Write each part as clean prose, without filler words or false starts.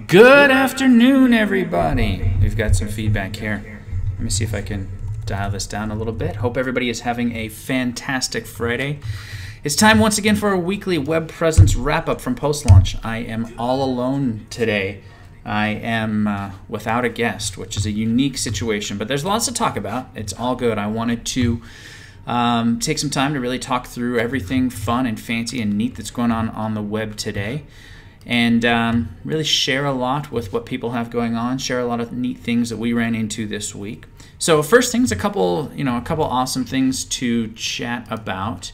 Good afternoon, everybody. We've got some feedback here. Let me see if I can dial this down a little bit. Hope everybody is having a fantastic Friday. It's time once again for a weekly web presence wrap-up from post-launch. I am all alone today. I am without a guest, which is a unique situation, but there's lots to talk about. It's all good. I wanted to take some time to really talk through everything fun and fancy and neat that's going on the web today, and really share a lot with what people have going on, share a lot of neat things that we ran into this week. So first things, a couple awesome things to chat about.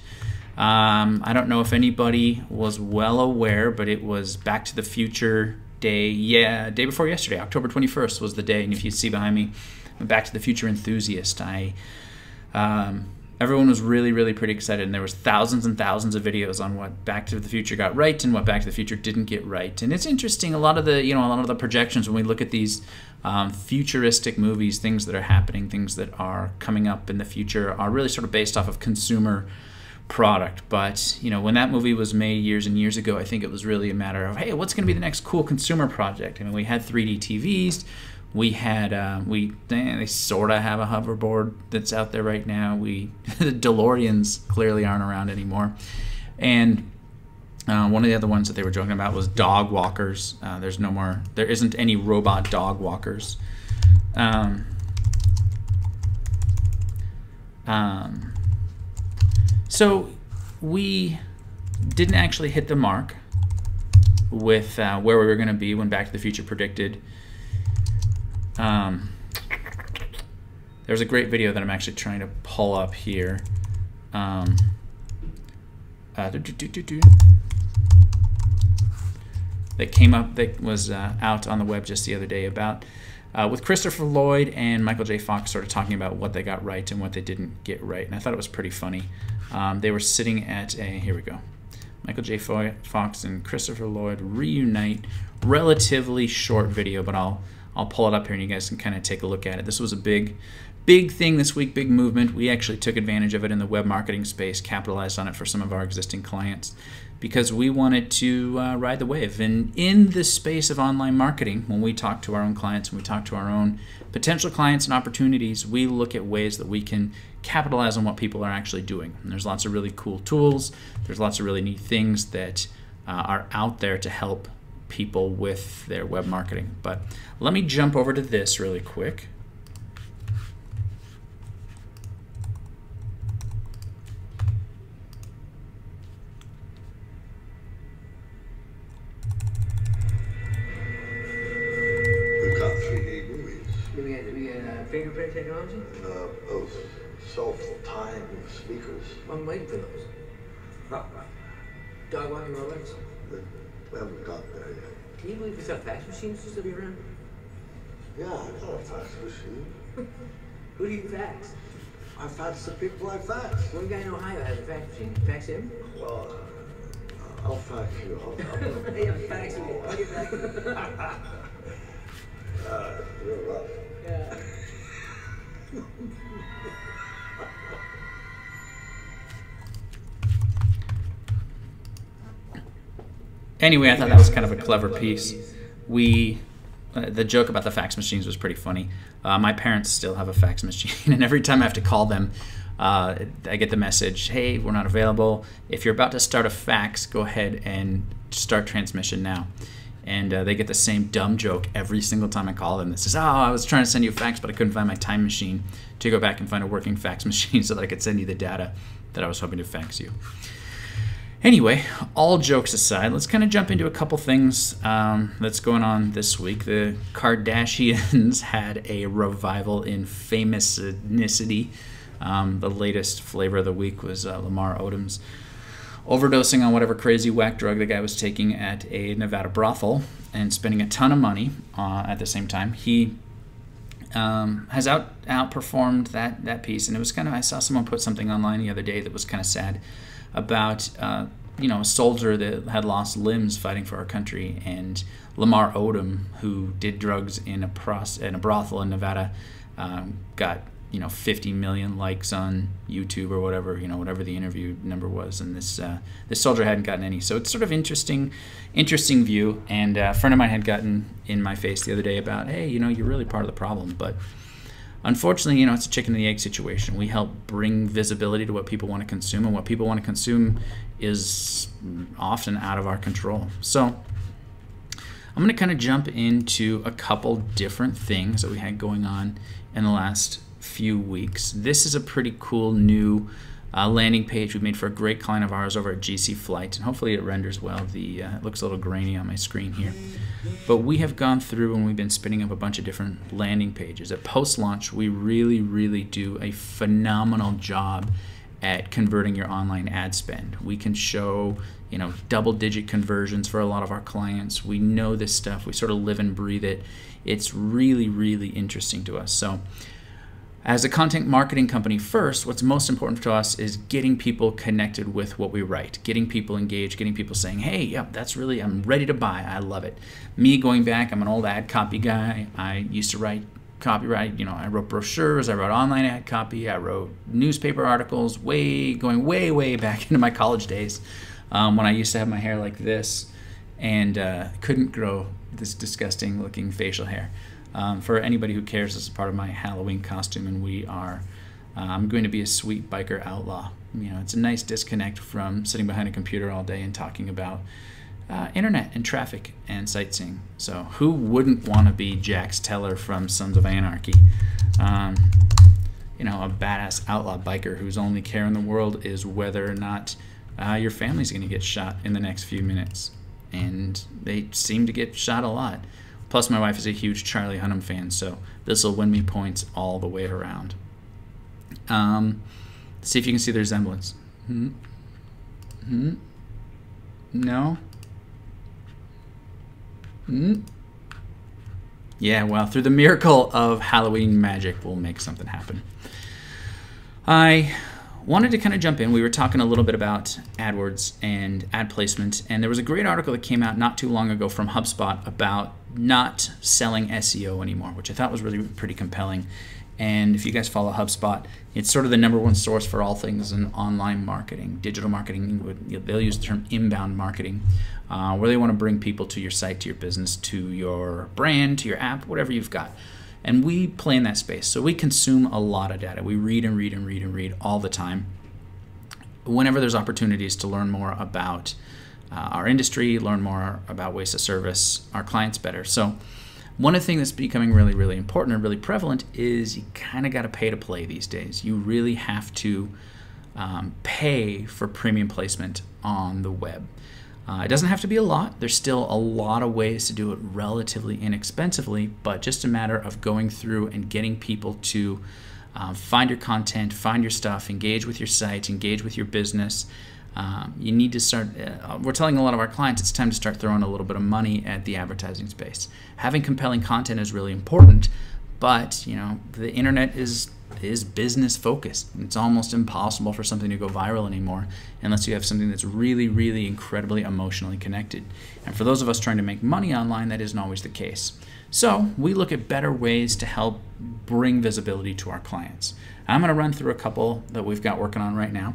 I don't know if anybody was well aware, but it was Back to the Future day. Yeah, day before yesterday, October 21st was the day. And if you see behind me, I'm a Back to the Future enthusiast. Everyone was really pretty excited, and there was thousands and thousands of videos on what Back to the Future got right and what Back to the Future didn't get right. And it's interesting, a lot of the projections when we look at these futuristic movies, things that are happening, things that are coming up in the future, are really sort of based off of consumer product. But when that movie was made years and years ago, I think it was really a matter of, hey, what's going to be the next cool consumer project? I mean, we had 3D TVs. We had they sort of have a hoverboard that's out there right now. The DeLoreans clearly aren't around anymore. And one of the other ones that they were joking about was dog walkers. There isn't any robot dog walkers. So we didn't actually hit the mark with where we were going to be when Back to the Future predicted. There's a great video that I'm actually trying to pull up here. That came up, that was out on the web just the other day about with Christopher Lloyd and Michael J. Fox sort of talking about what they got right and what they didn't get right, and I thought it was pretty funny. They were sitting at here we go. Michael J. Fox and Christopher Lloyd reunite. Relatively short video, but I'll pull it up here and you guys can kind of take a look at it. This was a big thing this week, big movement. We actually took advantage of it in the web marketing space, capitalized on it for some of our existing clients, because we wanted to ride the wave. And in the space of online marketing, when we talk to our own clients, when we talk to our own potential clients and opportunities, we look at ways that we can capitalize on what people are actually doing. And there's lots of really cool tools. There's lots of really neat things that are out there to help people with their web marketing. But let me jump over to this really quick. We've got 3D movies. We got Fingerprint Technology? Those self-time speakers. I'm waiting for those. Dog walking robots? We haven't got there yet. Can you believe we thought fax machines used to be around? Yeah, I got a fax machine. Who do you fax? I fax the people I fax. One guy in Ohio has a fax machine. You fax him? Well, I'll fax you. Yeah, fax me. I'll get back to you. You're rough. Yeah. Anyway, I thought that was kind of a clever piece. The joke about the fax machines was pretty funny. My parents still have a fax machine, and every time I have to call them, I get the message, hey, we're not available. If you're about to start a fax, go ahead and start transmission now. And they get the same dumb joke every single time I call them. That says, oh, I was trying to send you a fax, but I couldn't find my time machine to go back and find a working fax machine so that I could send you the data that I was hoping to fax you. Anyway, all jokes aside, let's kind of jump into a couple things that's going on this week. The Kardashians had a revival in famousnicity. The latest flavor of the week was Lamar Odom's overdosing on whatever crazy whack drug the guy was taking at a Nevada brothel and spending a ton of money at the same time. He has outperformed that piece, and it was kind of, I saw someone put something online the other day that was kind of sad about a soldier that had lost limbs fighting for our country, and Lamar Odom, who did drugs in a brothel in Nevada, got 50 million likes on YouTube or whatever, whatever the interview number was, and this soldier hadn't gotten any. So it's sort of interesting view. And a friend of mine had gotten in my face the other day about, hey, you're really part of the problem. But unfortunately, it's a chicken and the egg situation. We help bring visibility to what people want to consume, and what people want to consume is often out of our control. So I'm going to kind of jump into a couple different things that we had going on in the last few weeks. This is a pretty cool new landing page we made for a great client of ours over at GC Flight, and hopefully it renders well. It looks a little grainy on my screen here, but we have gone through and we've been spinning up a bunch of different landing pages. At post-launch, we really do a phenomenal job at converting your online ad spend. We can show double-digit conversions for a lot of our clients. We know this stuff. We sort of live and breathe it. It's really interesting to us. So as a content marketing company first, what's most important to us is getting people connected with what we write, getting people engaged, getting people saying, hey, yeah, I'm ready to buy. I love it. Me going back, I'm an old ad copy guy. I used to write copyright. I wrote brochures, I wrote online ad copy, I wrote newspaper articles, going way back into my college days when I used to have my hair like this and couldn't grow this disgusting looking facial hair. For anybody who cares, this is part of my Halloween costume, and I'm going to be a sweet biker outlaw. It's a nice disconnect from sitting behind a computer all day and talking about internet and traffic and sightseeing. So who wouldn't want to be Jax Teller from Sons of Anarchy? A badass outlaw biker whose only care in the world is whether or not your family's going to get shot in the next few minutes. And they seem to get shot a lot. Plus, my wife is a huge Charlie Hunnam fan, so this will win me points all the way around. See if you can see the resemblance. No? Yeah, well, through the miracle of Halloween magic, we'll make something happen. I wanted to kind of jump in. We were talking a little bit about AdWords and ad placement, and there was a great article that came out not too long ago from HubSpot about not selling SEO anymore, which I thought was really pretty compelling. And if you guys follow HubSpot, it's sort of the #1 source for all things in online marketing, digital marketing. They'll use the term inbound marketing, where they want to bring people to your site, to your business, to your brand, to your app, whatever you've got. And we play in that space. So we consume a lot of data. We read and read all the time. Whenever there's opportunities to learn more about our industry, learn more about ways to service our clients better. So one of the things that's becoming really important and really prevalent is you kind of got to pay to play these days. You really have to pay for premium placement on the web. It doesn't have to be a lot. There's still a lot of ways to do it relatively inexpensively, but just a matter of going through and getting people to find your content, find your stuff, engage with your site, engage with your business. You need to start, we're telling a lot of our clients it's time to start throwing a little bit of money at the advertising space. Having compelling content is really important, but the internet is business focused. It's almost impossible for something to go viral anymore unless you have something that's really incredibly emotionally connected. And for those of us trying to make money online, that isn't always the case. So we look at better ways to help bring visibility to our clients. I'm going to run through a couple that we've got working on right now.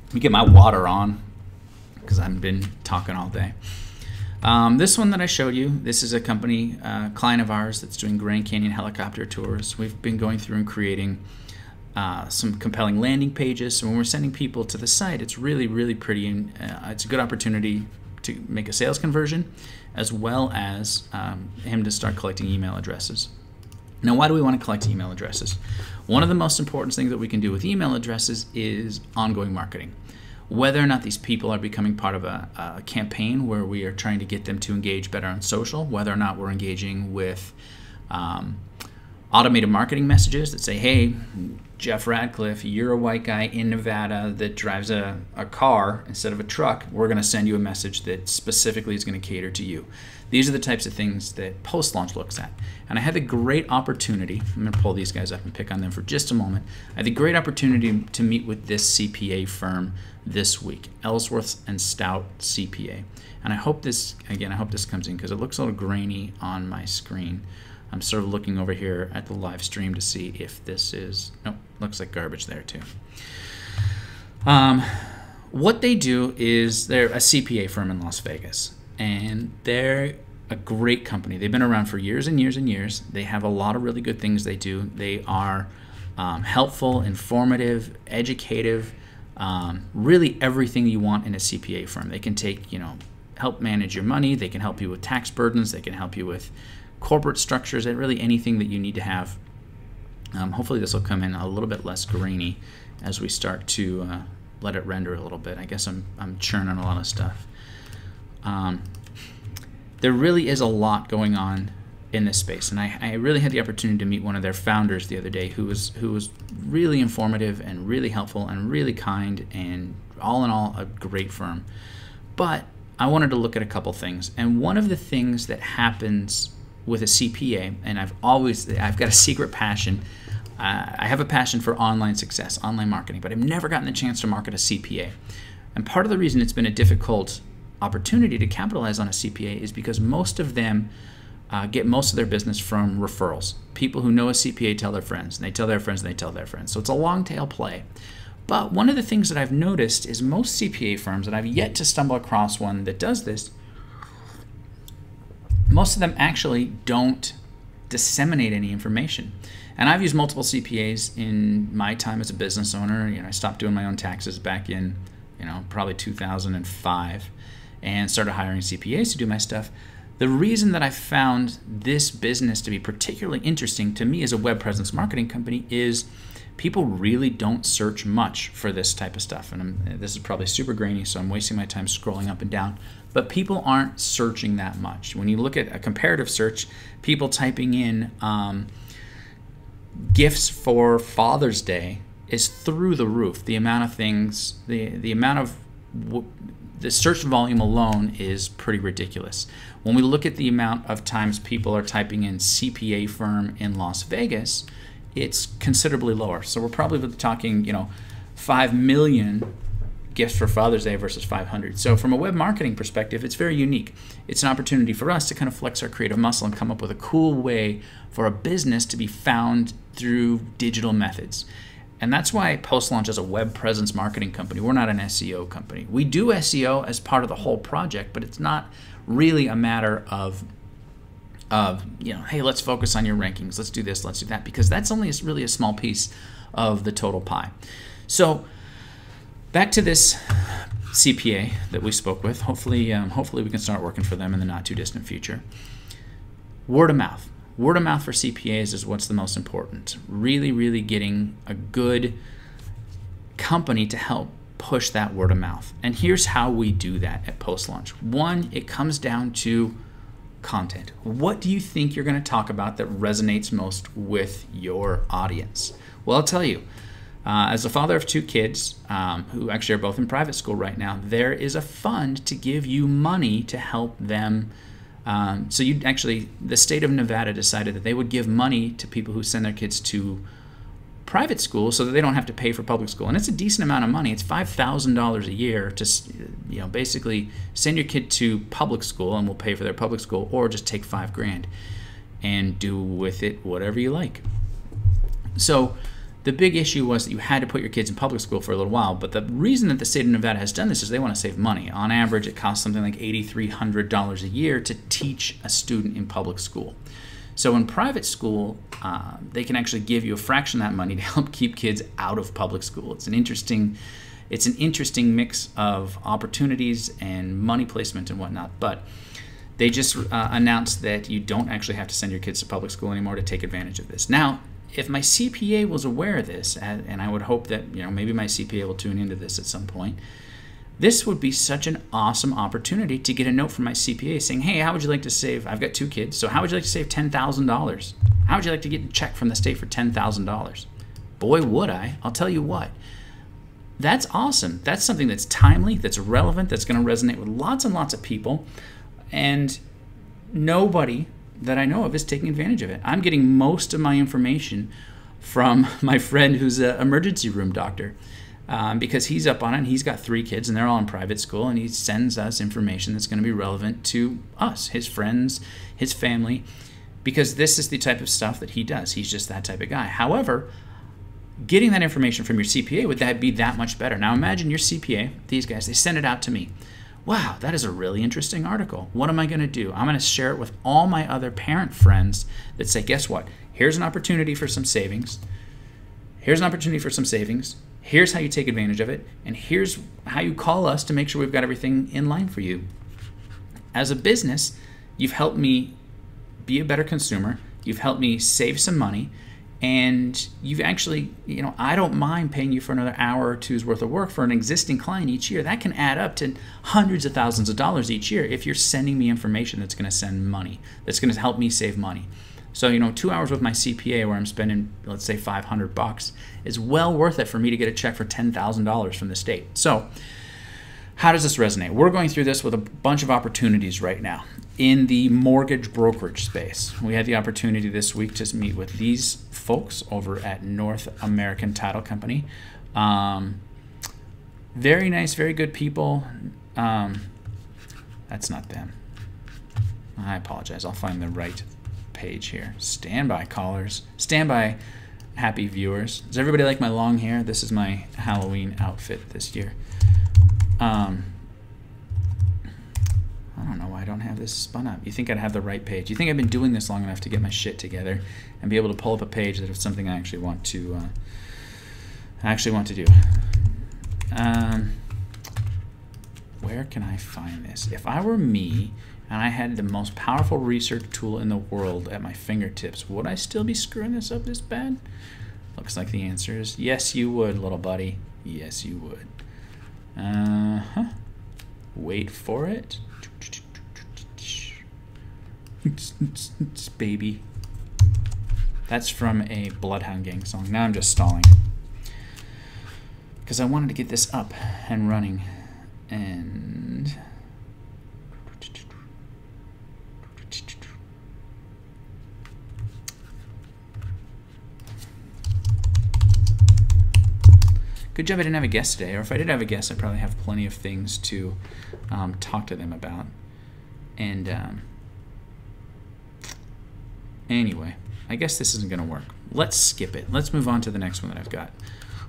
Let me get my water on because I've been talking all day. This one that I showed you, this is a company, client of ours that's doing Grand Canyon helicopter tours. We've been going through and creating some compelling landing pages. So when we're sending people to the site, it's really pretty, and it's a good opportunity to make a sales conversion, as well as him to start collecting email addresses. Now, why do we want to collect email addresses? One of the most important things that we can do with email addresses is ongoing marketing. Whether or not these people are becoming part of a campaign where we are trying to get them to engage better on social, whether or not we're engaging with automated marketing messages that say, hey, Jeff Radcliffe, you're a white guy in Nevada that drives a car instead of a truck. We're going to send you a message that specifically is going to cater to you. These are the types of things that post-launch looks at. And I had the great opportunity, I'm going to pull these guys up and pick on them for just a moment. I had the great opportunity to meet with this CPA firm this week, Ellsworth and Stout CPA. And I hope this, again, I hope this comes in because it looks a little grainy on my screen. I'm sort of looking over here at the live stream to see if this is, nope, looks like garbage there too. What they do is they're a CPA firm in Las Vegas, and they're a great company. They've been around for years and years and years. They have a lot of really good things they do. They are helpful, informative, educative, really everything you want in a CPA firm. They can take, help manage your money. They can help you with tax burdens. They can help you with corporate structures, and really anything that you need to have. Hopefully this will come in a little bit less grainy as we start to let it render a little bit. I guess I'm churning a lot of stuff. There really is a lot going on in this space, and I really had the opportunity to meet one of their founders the other day who was really informative and really helpful and really kind, and all in all a great firm. But I wanted to look at a couple things, and one of the things that happens with a CPA, and I've got a secret passion. I have a passion for online success, online marketing, but I've never gotten the chance to market a CPA. And part of the reason it's been a difficult opportunity to capitalize on a CPA is because most of them get most of their business from referrals. People who know a CPA tell their friends, and they tell their friends, and they tell their friends. So it's a long tail play. But one of the things that I've noticed is most CPA firms, and I've yet to stumble across one that does this, most of them actually don't disseminate any information. And I've used multiple CPAs in my time as a business owner. I stopped doing my own taxes back in, probably 2005, and started hiring CPAs to do my stuff. The reason that I found this business to be particularly interesting to me as a web presence marketing company is people really don't search much for this type of stuff. And this is probably super grainy, so I'm wasting my time scrolling up and down. But people aren't searching that much. When you look at a comparative search, people typing in gifts for Father's Day is through the roof. The amount of things, the amount of the search volume alone is pretty ridiculous. When we look at the amount of times people are typing in CPA firm in Las Vegas, it's considerably lower. So we're probably talking, 5 million gifts for Father's Day versus 500. So from a web marketing perspective, it's very unique. It's an opportunity for us to kind of flex our creative muscle and come up with a cool way for a business to be found through digital methods. And that's why Post-Launch is a web presence marketing company. We're not an SEO company. We do SEO as part of the whole project, but it's not really a matter of hey, let's focus on your rankings. Let's do this, let's do that, because that's only really a small piece of the total pie. So back to this CPA that we spoke with. Hopefully we can start working for them in the not too distant future. Word of mouth. Word of mouth for CPAs is what's the most important. Really, really getting a good company to help push that word of mouth. And here's how we do that at Post-Launch. One, it comes down to content. What do you think you're going to talk about that resonates most with your audience? Well, I'll tell you, as a father of 2 kids who actually are both in private school right now, there is a fund to give you money to help them. So the state of Nevada decided that they would give money to people who send their kids to private school so that they don't have to pay for public school. And it's a decent amount of money. It's $5,000 a year to basically send your kid to public school, and we'll pay for their public school, or just take $5,000 and do with it whatever you like. So the big issue was that you had to put your kids in public school for a little while, but the reason that the state of Nevada has done this is they want to save money. On average, it costs something like $8,300 a year to teach a student in public school. So in private school, they can actually give you a fraction of that money to help keep kids out of public school. It's an interesting mix of opportunities and money placement and whatnot. But they just announced that you don't actually have to send your kids to public school anymore to take advantage of this. Now, if my CPA was aware of this, and I would hope that maybe my CPA will tune into this at some point, this would be such an awesome opportunity to get a note from my CPA saying, hey, how would you like to save, I've got 2 kids, so how would you like to save $10,000? How would you like to get a check from the state for $10,000? Boy, would I. I'll tell you what. That's awesome. That's something that's timely, that's relevant, that's going to resonate with lots and lots of people, and nobody that I know of is taking advantage of it. I'm getting most of my information from my friend who's an emergency room doctor. Because he's up on it, and he's got 3 kids, and they're all in private school, and he sends us information that's going to be relevant to us, his friends, his family. because this is the type of stuff that he does. He's just that type of guy. However, getting that information from your CPA, would that be that much better? Now imagine your CPA, these guys, they send it out to me. Wow, that is a really interesting article. What am I going to do? I'm going to share it with all my other parent friends that say, guess what? Here's an opportunity for some savings. Here's an opportunity for some savings. Here's how you take advantage of it. And here's how you call us to make sure we've got everything in line for you. As a business, you've helped me be a better consumer. You've helped me save some money. And you've actually, I don't mind paying you for another hour or two's worth of work for an existing client each year. That can add up to hundreds of thousands of dollars each year if you're sending me information that's going to send money, that's going to help me save money. So, 2 hours with my CPA where I'm spending, let's say, $500 is well worth it for me to get a check for $10,000 from the state. So how does this resonate? We're going through this with a bunch of opportunities right now in the mortgage brokerage space. We had the opportunity this week to meet with these folks over at North American Title Company. Very nice, very good people. That's not them. I apologize. I'll find the right page here. Stand by, callers. Stand by, happy viewers. Does everybody like my long hair? This is my Halloween outfit this year. I don't know why I don't have this spun up. You think I'd have the right page. You think I've been doing this long enough to get my shit together and be able to pull up a page that is something I actually want to do. Where can I find this? If I were me and I had the most powerful research tool in the world at my fingertips, would I still be screwing this up this bad? Looks like the answer is yes, you would, little buddy. Yes, you would. Wait for it. Baby. That's from a Bloodhound Gang song. Now I'm just stalling because I wanted to get this up and running. And good job I didn't have a guest today, or if I did have a guest, I probably have plenty of things to talk to them about. And anyway, I guess this isn't going to work. Let's skip it. Let's move on to the next one that I've got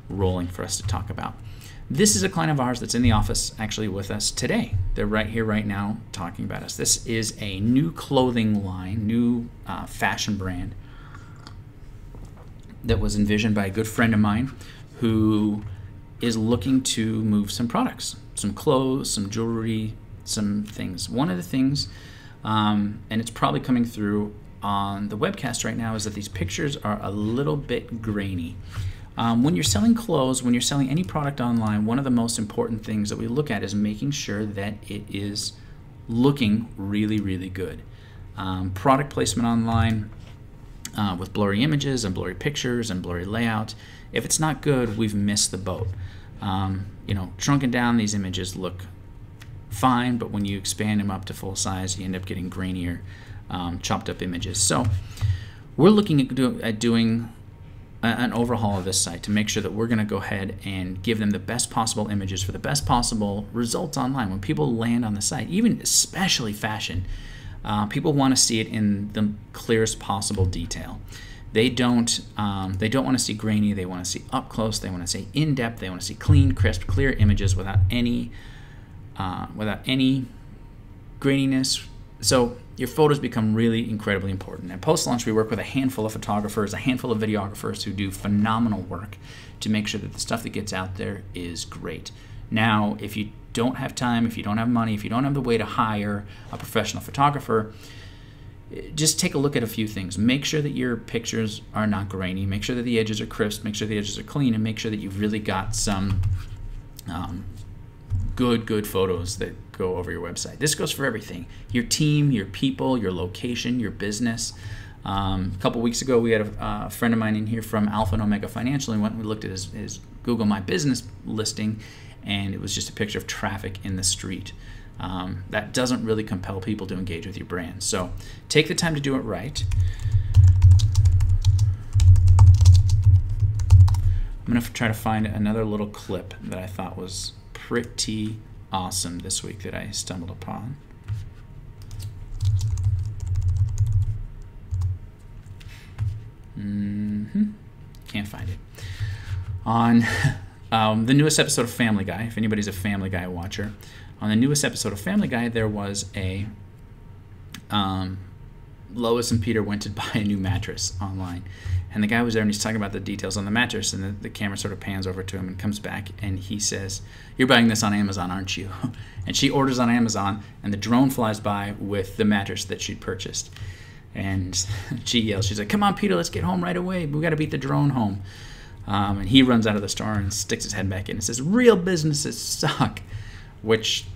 rolling for us to talk about. This is a client of ours that's in the office actually with us today. They're right here, right now, talking about us. This is a new clothing line, new fashion brand that was envisioned by a good friend of mine who is looking to move some products, some clothes, some jewelry, some things. One of the things, and it's probably coming through on the webcast right now, is that these pictures are a little bit grainy. When you're selling clothes, when you're selling any product online, one of the most important things that we look at is making sure that it is looking really, really good. Product placement online with blurry images and blurry pictures and blurry layout, if it's not good, we've missed the boat. Shrunken down, these images look fine, but when you expand them up to full size, you end up getting grainier, chopped up images. So we're looking at doing an overhaul of this site to make sure that we're going to go ahead and give them the best possible images for the best possible results online. When people land on the site, even especially fashion, people want to see it in the clearest possible detail. They don't want to see grainy. They want to see up close. They want to see in depth. They want to see clean, crisp, clear images without any graininess. So your photos become really incredibly important. At post-launch, we work with a handful of photographers, a handful of videographers who do phenomenal work to make sure that the stuff that gets out there is great. Now, if you don't have time, if you don't have money, if you don't have the way to hire a professional photographer, just take a look at a few things. Make sure that your pictures are not grainy. Make sure that the edges are crisp. Make sure the edges are clean, and make sure that you've really got some good photos that go over your website. This goes for everything: your team, your people, your location, your business. A couple weeks ago, we had a friend of mine in here from Alpha and Omega Financial, and we looked at his Google My Business listing, and it was just a picture of traffic in the street. That doesn't really compel people to engage with your brand. So take the time to do it right. I'm going to try to find another little clip that I thought was pretty awesome this week that I stumbled upon. Can't find it. On the newest episode of Family Guy, if anybody's a Family Guy watcher, on the newest episode of Family Guy, there was a Lois and Peter went to buy a new mattress online. And the guy was there and he's talking about the details on the mattress, and the camera sort of pans over to him and comes back and he says, "You're buying this on Amazon, aren't you?" And she orders on Amazon and the drone flies by with the mattress that she'd purchased. And she yells, she's like, "Come on, Peter, let's get home right away. We got to beat the drone home." And he runs out of the store and sticks his head back in and says, "Real businesses suck," which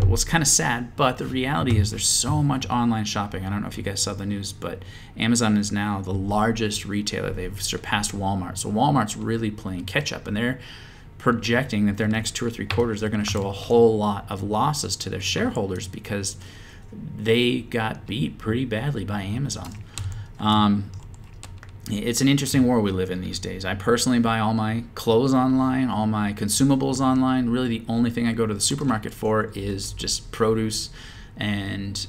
was kind of sad, but the reality is there's so much online shopping. I don't know if you guys saw the news, but Amazon is now the largest retailer. They've surpassed Walmart. So Walmart's really playing catch up, and they're projecting that their next 2 or 3 quarters they're going to show a whole lot of losses to their shareholders because they got beat pretty badly by Amazon. It's an interesting war we live in these days. I personally buy all my clothes online, all my consumables online. Really the only thing I go to the supermarket for is just produce and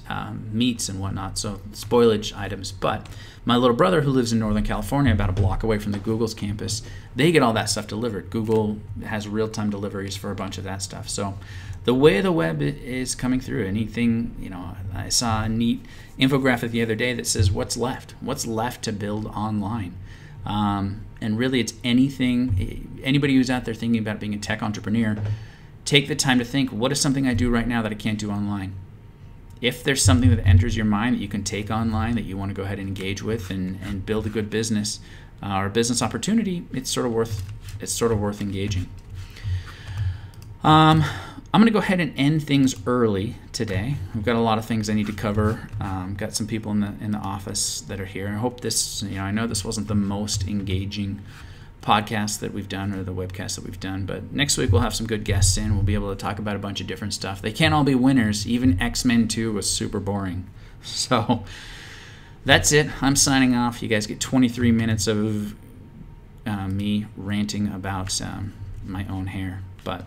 meats and whatnot, so spoilage items. But my little brother, who lives in Northern California, about a block away from the Google's campus, they get all that stuff delivered. Google has real-time deliveries for a bunch of that stuff. So the way the web is coming through, anything, I saw a neat infographic the other day that says what's left to build online. And really it's anybody who's out there thinking about being a tech entrepreneur, take the time to think, what is something I do right now that I can't do online? If there's something that enters your mind that you can take online that you want to go ahead and engage with and build a good business or a business opportunity, it's sort of worth engaging. I'm going to go ahead and end things early today. We've got a lot of things I need to cover. Got some people in the office that are here. I hope this, I know this wasn't the most engaging podcast that we've done or the webcast that we've done, but next week we'll have some good guests in. We'll be able to talk about a bunch of different stuff. They can't all be winners. Even X-Men 2 was super boring. So that's it. I'm signing off. You guys get 23 minutes of me ranting about my own hair, but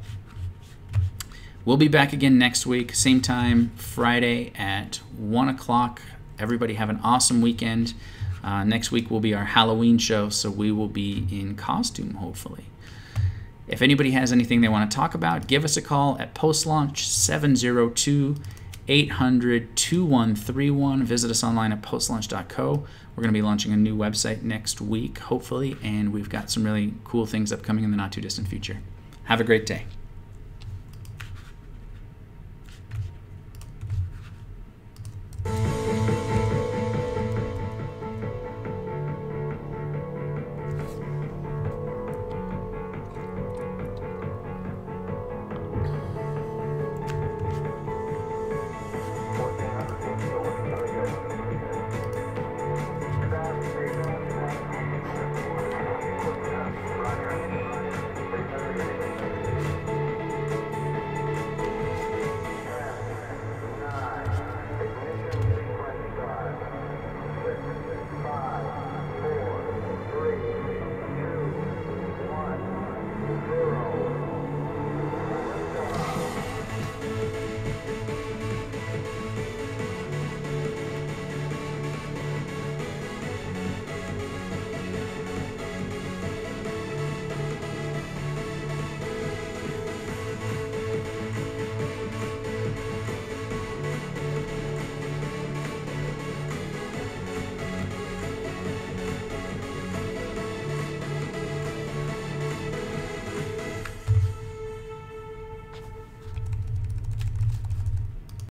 we'll be back again next week, same time, Friday at 1 o'clock. Everybody have an awesome weekend. Next week will be our Halloween show, so we will be in costume, hopefully. If anybody has anything they want to talk about, give us a call at post-launch 702-800-2131. Visit us online at postlaunch.co. We're going to be launching a new website next week, hopefully, and we've got some really cool things upcoming in the not-too-distant future. Have a great day.